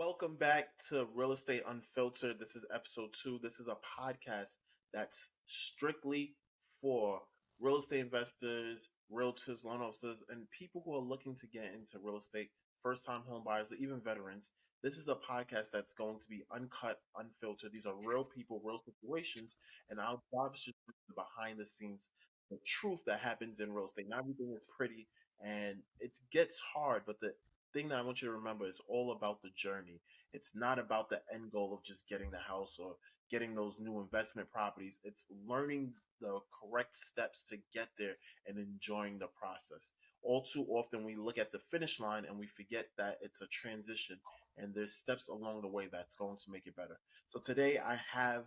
Welcome back to Real Estate Unfiltered. This is episode 2. This is a podcast that's strictly for real estate investors, realtors, loan officers, and people who are looking to get into real estate, first time home buyers, or even veterans. This is a podcast that's going to be uncut, unfiltered. These are real people, real situations, and our job is just the behind the scenes, the truth that happens in real estate. Not everything is pretty and it gets hard, but the thing that I want you to remember is all about the journey. It's not about the end goal of just getting the house or getting those new investment properties. It's learning the correct steps to get there and enjoying the process. All too often, we look at the finish line and we forget that it's a transition and there's steps along the way that's going to make it better. So today I have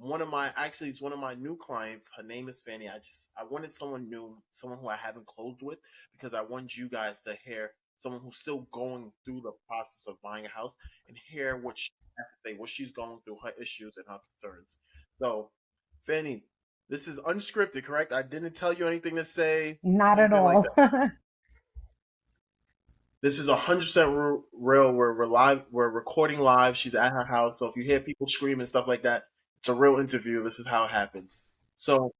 it's one of my new clients. Her name is Fanny. I wanted someone new, someone who I haven't closed with because I want you guys to hear someone who's still going through the process of buying a house and hear what she has to say, what she's going through, her issues and her concerns. So, Fanny, this is unscripted, correct? I didn't tell you anything to say, Not at anything like all. that. This is 100% real. We're live. We're recording live. She's at her house, so if you hear people scream and stuff like that, it's a real interview. This is how it happens. So,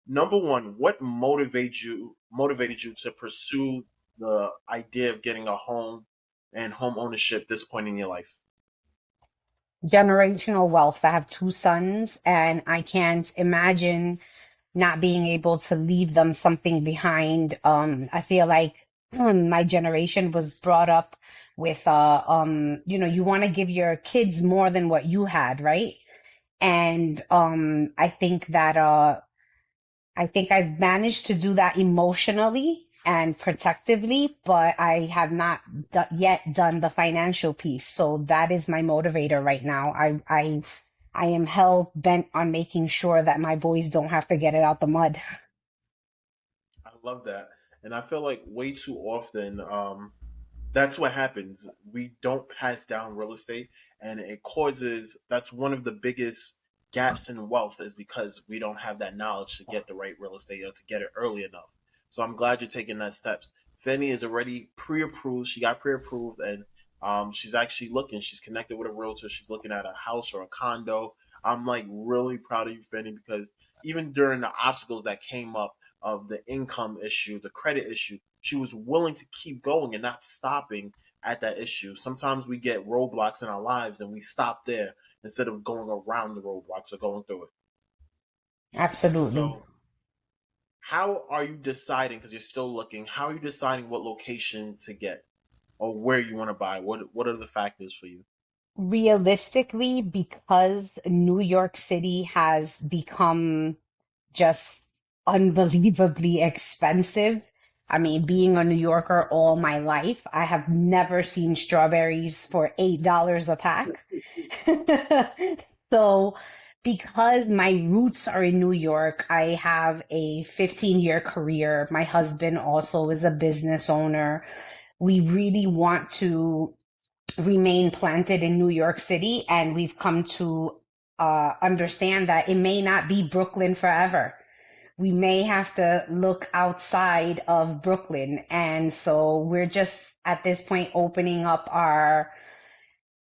number one, what motivated you to pursue the idea of getting a home and home ownership this point in your life? Generational wealth. I have two sons, and I can't imagine not being able to leave them something behind. I feel like my generation was brought up with, you want to give your kids more than what you had, right? And I think I've managed to do that emotionally and protectively, but I have not yet done the financial piece. So that is my motivator right now. I am hell bent on making sure that my boys don't have to get it out the mud. I love that, and I feel like way too often, that's what happens. We don't pass down real estate, and it causes. That's one of the biggest gaps in wealth is because we don't have that knowledge to get the right real estate or to get it early enough. So I'm glad you're taking that steps. Fanny is already pre-approved. She got pre-approved, and she's actually looking. She's connected with a realtor. She's looking at a house or a condo. I'm like really proud of you, Fanny, because even during the obstacles that came up of the income issue, the credit issue, she was willing to keep going and not stopping at that issue. Sometimes we get roadblocks in our lives and we stop there instead of going around the roadblocks or going through it. Absolutely. So, how are you deciding? Because you're still looking. How are you deciding what location to get or where you want to buy? What are the factors for you? Realistically, because New York City has become just unbelievably expensive. I mean, being a New Yorker all my life, I have never seen strawberries for $8 a pack. So, because my roots are in New York, I have a 15-year career. My husband also is a business owner. We really want to remain planted in New York City, and we've come to understand that it may not be Brooklyn forever. We may have to look outside of Brooklyn. And so we're just at this point opening up our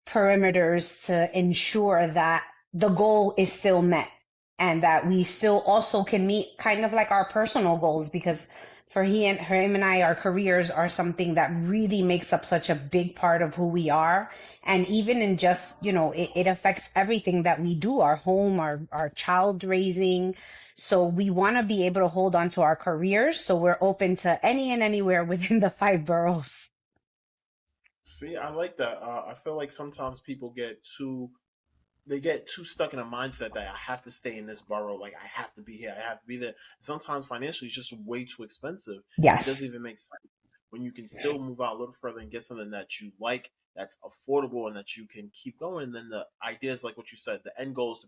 perimeters to ensure that the goal is still met and that we still also can meet kind of like our personal goals, because for him and I, our careers are something that really makes up such a big part of who we are. And even in just, it affects everything that we do, our home, our child raising. So we want to be able to hold on to our careers. So we're open to any and anywhere within the five boroughs. See, I like that. I feel like sometimes people get too stuck in a mindset that I have to stay in this borough, like I have to be here, I have to be there. Sometimes financially, it's just way too expensive, and it doesn't Yes, even make sense when you can still move out a little further and get something that you like, that's affordable, and that you can keep going. And then the idea is like what you said. The end goal is to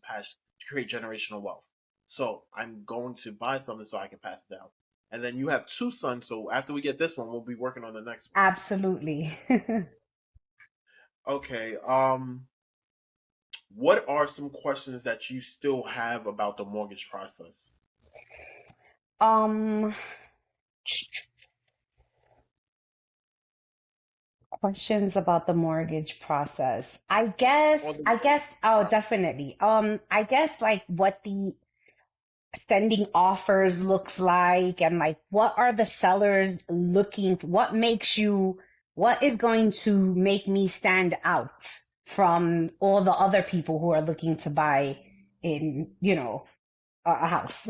create generational wealth. So I'm going to buy something so I can pass it down. And then you have two sons, so after we get this one, we'll be working on the next one. absolutely. Okay. What are some questions that you still have about the mortgage process? Um, Questions about the mortgage process. or the I guess, oh, process? definitely. I guess like what the sending offers looks like and like what are the sellers looking what makes you what is going to make me stand out from all the other people who are looking to buy in, a house.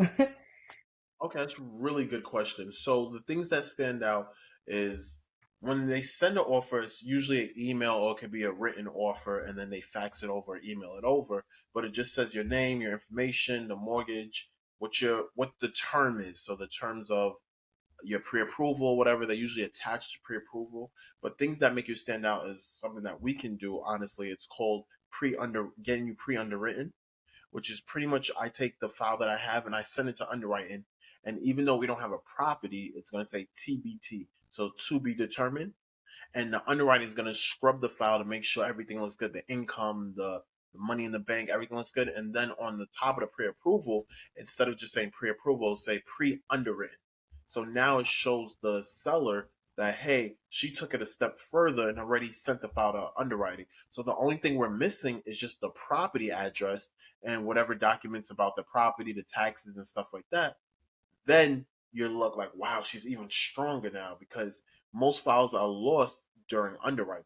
Okay, that's a really good question. So the things that stand out is when they send an offer, it's usually an email or it could be a written offer, and then they fax it over, email it over. But it just says your name, your information, the mortgage, what the term is. So the terms of your pre-approval, whatever they usually attach to pre-approval. But things that make you stand out is something that we can do. Honestly, it's called pre-under getting you pre-underwritten, which is pretty much I take the file that I have and I send it to underwriting. And even though we don't have a property, it's going to say TBT, so to be determined. And the underwriting is going to scrub the file to make sure everything looks good, the income, the money in the bank, everything looks good. And then on the top of the pre-approval, instead of just saying pre-approval, say pre-underwritten. So now it shows the seller that hey, she took it a step further and already sent the file to underwriting. So the only thing we're missing is just the property address and whatever documents about the property, the taxes and stuff like that. Then you look like, wow, she's even stronger now because most files are lost during underwriting,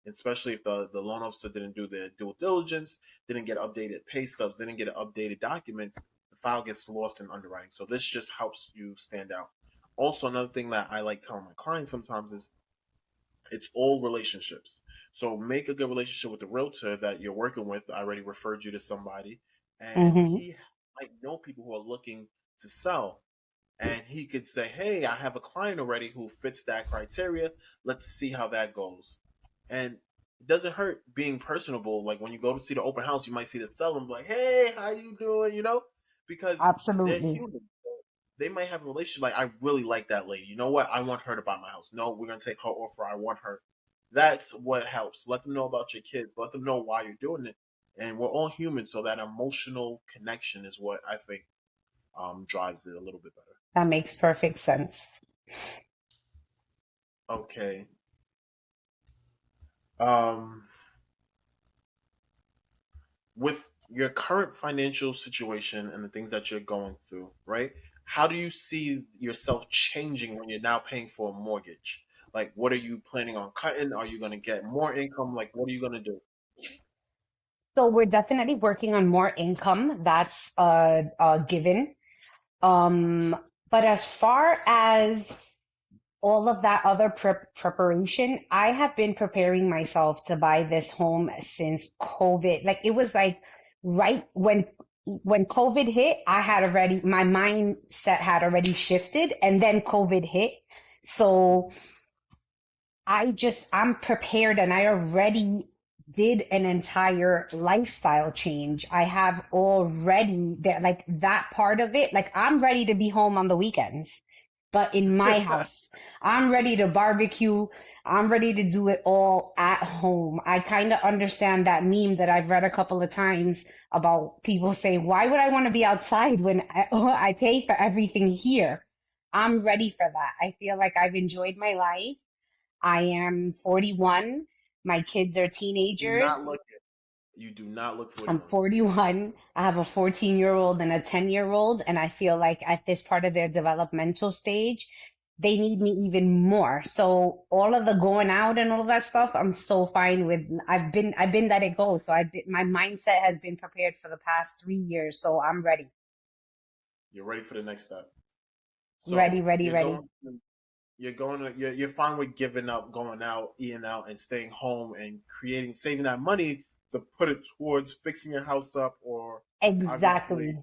especially if the loan officer didn't do their due diligence, didn't get updated pay stubs, didn't get updated documents. The file gets lost in underwriting. So this just helps you stand out. Also, another thing that I like telling my clients sometimes is it's all relationships. So make a good relationship with the realtor that you're working with. I already referred you to somebody, and Hmm. he might know people who are looking to sell, and he could say, "Hey, I have a client already who fits that criteria. Let's see how that goes." And it doesn't hurt being personable. Like when you go to see the open house, you might see the seller and be like, "Hey, how you doing?" Because they're Absolutely. human. They might have a relationship. Like, I really like that lady. You know what? I want her to buy my house. No, we're gonna take her offer. I want her. That's what helps. Let them know about your kids. Let them know why you're doing it. And we're all human, so that emotional connection is what I think drives it a little bit better. That makes perfect sense. Okay. Um, with your current financial situation and the things that you're going through, right? How do you see yourself changing when you're now paying for a mortgage? Like, what are you planning on cutting? Are you going to get more income? Like, what are you going to do? So we're definitely working on more income. That's a given. Um, but as far as all of that other preparation, I have been preparing myself to buy this home since COVID. Like it was like right when COVID hit, I had already my mindset had already shifted, and then COVID hit. So I'm prepared and I already did an entire lifestyle change. I have already that, like that part of it. Like I'm ready to be home on the weekends, but in my house, I'm ready to barbecue. I'm ready to do it all at home. I kind of understand that meme that I've read a couple of times about people saying, why would I want to be outside when I pay for everything here? I'm ready for that. I feel like I've enjoyed my life. I am 41. My kids are Do not teenagers. look it. You do not look I'm 41. 41. I have a 14-year-old and a 10-year-old, and I feel like at this part of their developmental stage, they need me even more. So all of the going out and all that stuff, I'm so fine with. I've been let it go. So my mindset has been prepared for the past 3 years. So I'm ready, You're ready for the next step. ready, So ready, ready. you're fine with giving up, going out, eating out, and staying home and saving that money to put it towards fixing your house up, or obviously Exactly.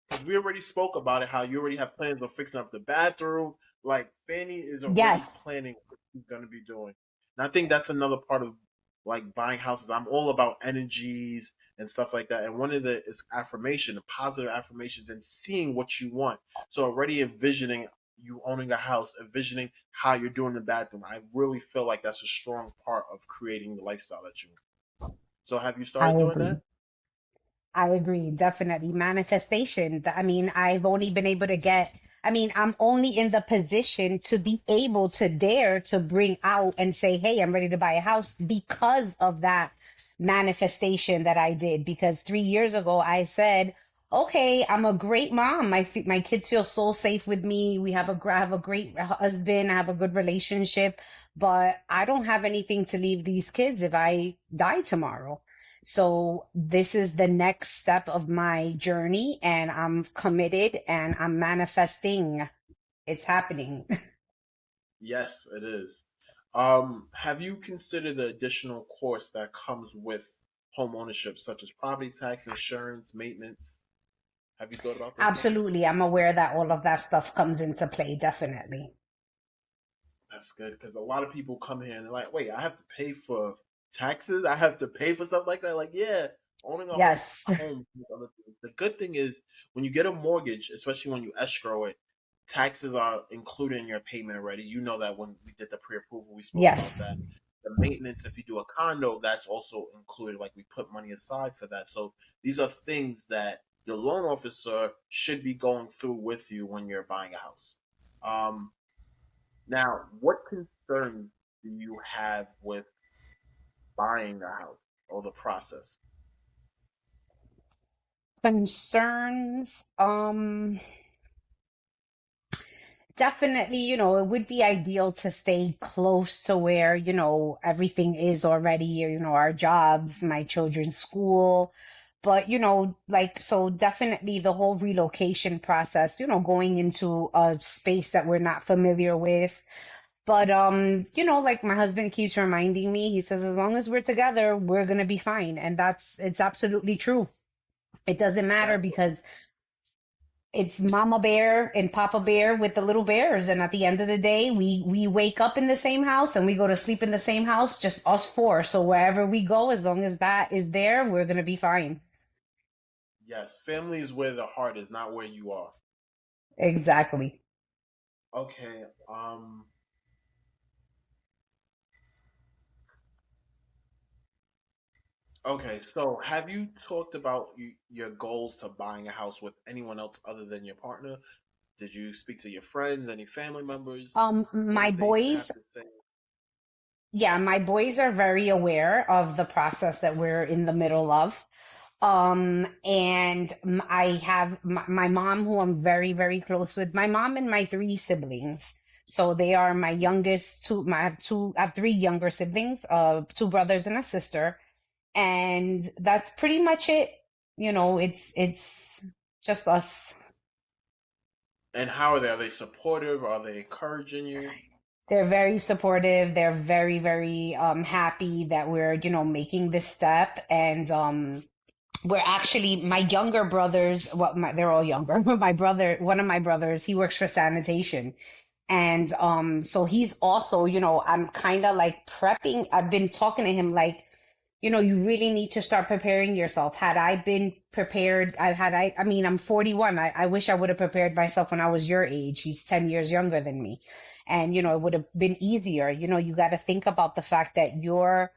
because we already spoke about it, how you already have plans of fixing up the bathroom. Like Fanny is already Yes. planning what she's gonna be doing. And I think that's another part of like buying houses. I'm all about energies and stuff like that. And one of the is affirmation, the positive affirmations, and seeing what you want. So already envisioning you owning a house, envisioning how you're doing the bathroom. I really feel like that's a strong part of creating the lifestyle that you want. So have you I started doing agree. that? I agree, definitely. Manifestation. I mean, I've only been able to get I mean, I'm only in the position to be able to dare to bring out and say, hey, I'm ready to buy a house because of that manifestation that I did. Because 3 years ago, I said, okay, I'm a great mom. My kids feel so safe with me. I have a great husband. I have a good relationship, but I don't have anything to leave these kids if I die tomorrow. So this is the next step of my journey, and I'm committed and I'm manifesting. It's happening. Yes, it is. Have you considered the additional costs that comes with home ownership, such as property tax, insurance, maintenance? Have you thought about those things? Absolutely. I'm aware that all of that stuff comes into play, definitely. That's good because a lot of people come here and they're like, "Wait, I have to pay for taxes. I have to pay for stuff like that." Like, yeah, owning a Yes. home. The good thing is when you get a mortgage, especially when you escrow it, taxes are included in your payment already. You know that when we did the pre-approval, we spoke about Yes. that. The maintenance, if you do a condo, that's also included. Like we put money aside for that. So these are things that your loan officer should be going through with you when you're buying a house. Um, Now, what concerns do you have with buying a house or the process? Concerns. Definitely, it would be ideal to stay close to where, everything is already, our jobs, my children's school. But, like, so definitely the whole relocation process, going into a space that we're not familiar with. But, like my husband keeps reminding me, he says, as long as we're together, we're going to be fine. And it's absolutely true. It doesn't matter That because it's Mama Bear and Papa Bear with the little bears, and at the end of the day, we wake up in the same house and we go to sleep in the same house, just us four. So wherever we go, as long as that is there, we're gonna be fine. yes, family is where the heart is, not where you are. Exactly. Okay. Okay. So, have you talked about your goals to buying a house with anyone else other than your partner? Did you speak to your friends, any family members? What My did they have boys, to say? yeah, my boys are very aware of the process that we're in the middle of. And I have my mom, who I'm very, very close with, my mom and my three siblings. So they are my youngest two, I have three younger siblings, two brothers and a sister. And that's pretty much it. It's just us. And how are they? Are they supportive? Are they encouraging you? They're very supportive. They're very, very happy that we're, making this step. And we're actually my younger brothers, well, they're all younger, but one of my brothers, he works for sanitation. And so he's also, I'm kind of like prepping. I've been talking to him like, you really need to start preparing yourself. Had I been prepared, I mean, I'm 41. I wish I would have prepared myself when I was your age. He's 10 years younger than me. And, it would have been easier. You got to think about the fact that your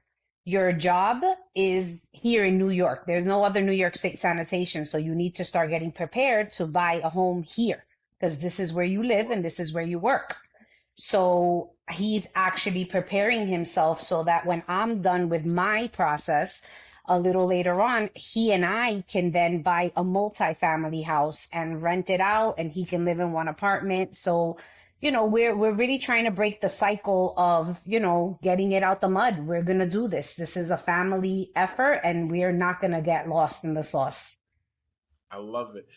job is here in New York. There's no other New York State sanitation. So you need to start getting prepared to buy a home here because this is where you Of live course. and this is where you work. So he's actually preparing himself so that when I'm done with my process a little later on, he and I can then buy a multi-family house and rent it out and he can live in one apartment. So, we're really trying to break the cycle of, getting it out the mud. We're going to do this. This is a family effort and we're not going to get lost in the sauce. I love it.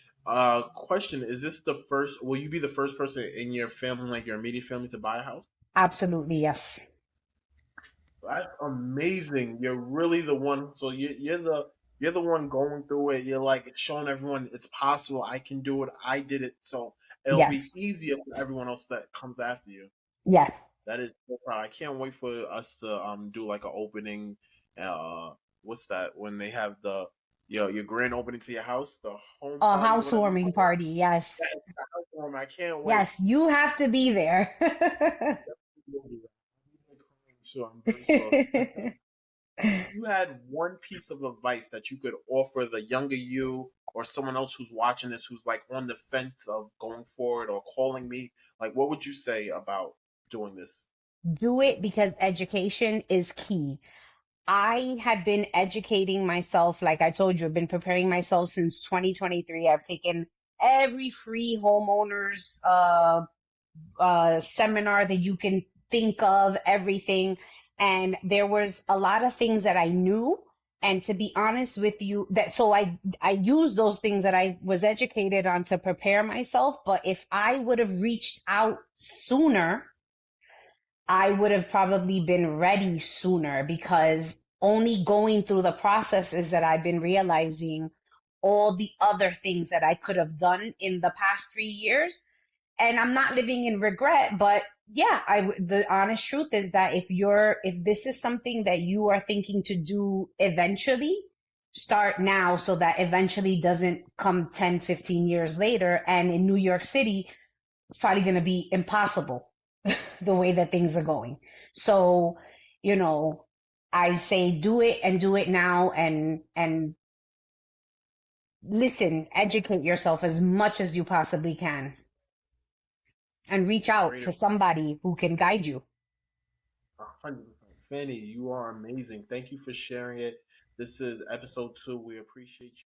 Question: Is this the first? Will you be the first person in your family, like your immediate family, to buy a house? Absolutely, yes. That's amazing. You're really the one. So you're the one going through it. You're like showing everyone it's possible. I can do it. I did it. So it'll be Yes. easier for everyone else that comes after you. Yes. That is so proud. I can't wait for us to do like an opening. What's that when they have the your grand opening to your house, the home A party, whatever you housewarming call it. party. Yes. Yeah, it's the housewarming. I can't wait. Yes, you have to be there. So I'm very sorry. you had one piece of advice that you could offer the younger you or someone else who's watching this who's like on the fence of going forward or calling me, like what would you say about doing this? Do it because education is key. I had been educating myself, like I told you, I've been preparing myself since 2023. I've taken every free homeowners seminar that you can think of, everything. And there was a lot of things that I knew. And to be honest with you, that so I used those things that I was educated on to prepare myself. But if I would have reached out sooner, I would have probably been ready sooner, because only going through the processes that I've been realizing all the other things that I could have done in the past 3 years. And I'm not living in regret, but yeah, the honest truth is that if this is something that you are thinking to do eventually, start now so that eventually doesn't come 10, 15 years later. And in New York City, it's probably going to be impossible the way that things are going. So, you know, I say do it and do it now, and listen, educate yourself as much as you possibly can and reach out Great to advice. somebody who can guide you. 100%. Fanny, you are amazing. Thank you for sharing it. This is episode 2. We appreciate you.